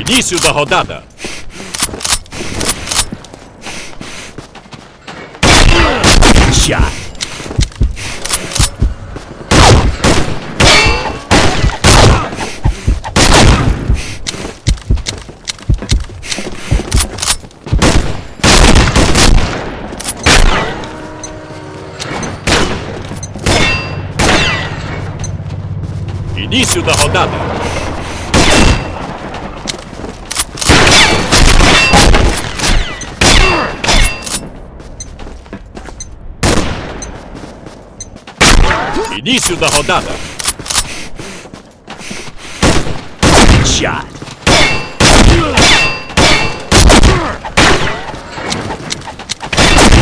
Início da rodada. Shot. Início da rodada. Início da rodada. Shot.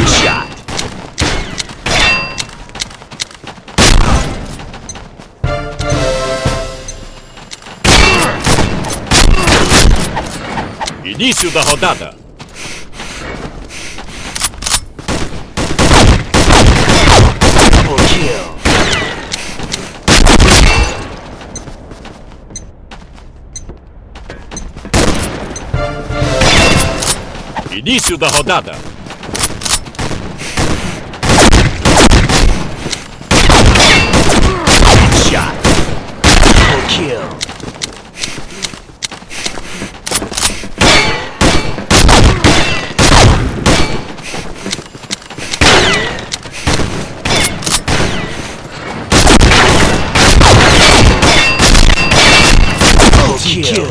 Shot. Início da rodada. Double kill. Início da rodada. Shot. Double kill. Kill.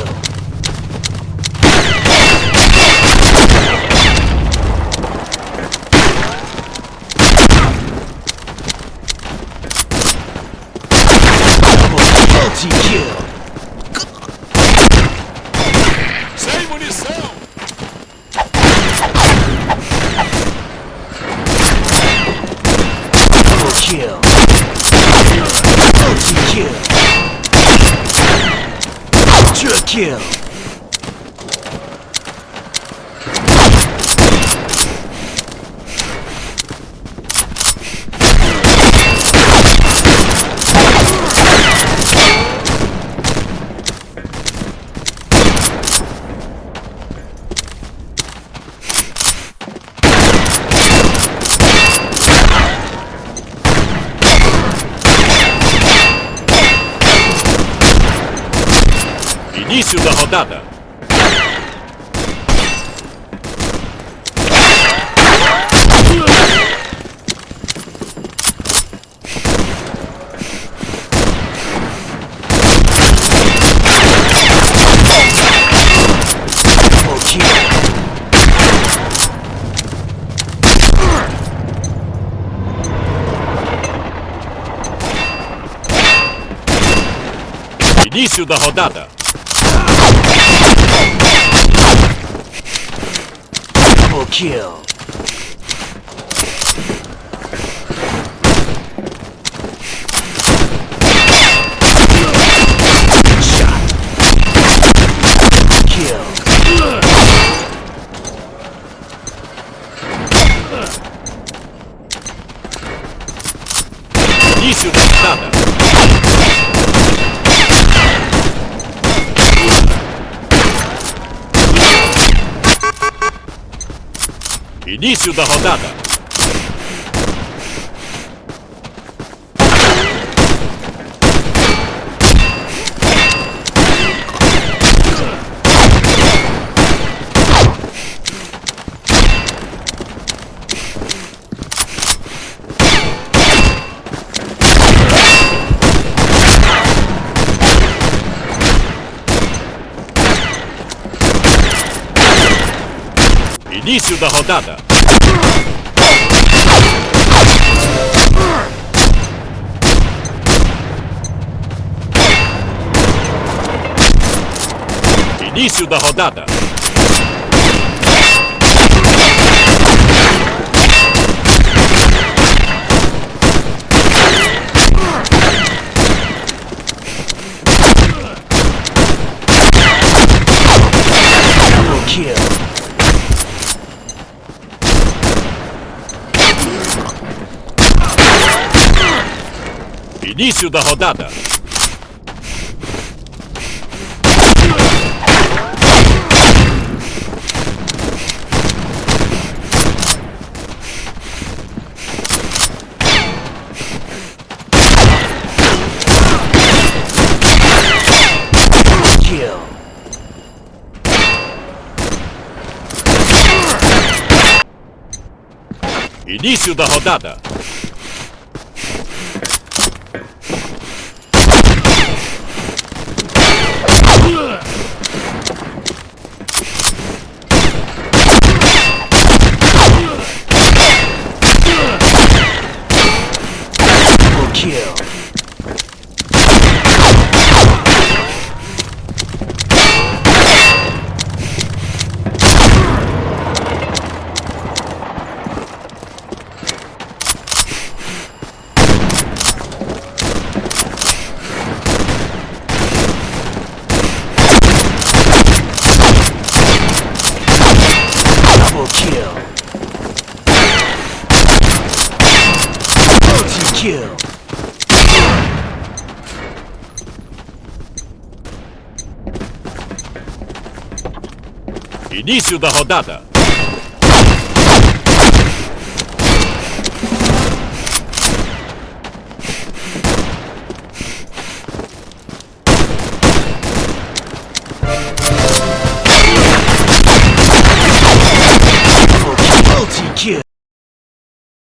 Multi-kill. Sem munição. Double kill. Multi-kill. Ultra kill. Início da rodada. Início da rodada. Double kill. Shot. Kill. Início da rodada. Início da rodada. Início da rodada. Início da rodada. Double kill. Início da rodada. Início da rodada. Double kill. Double kill. Multi-kill. Início da rodada.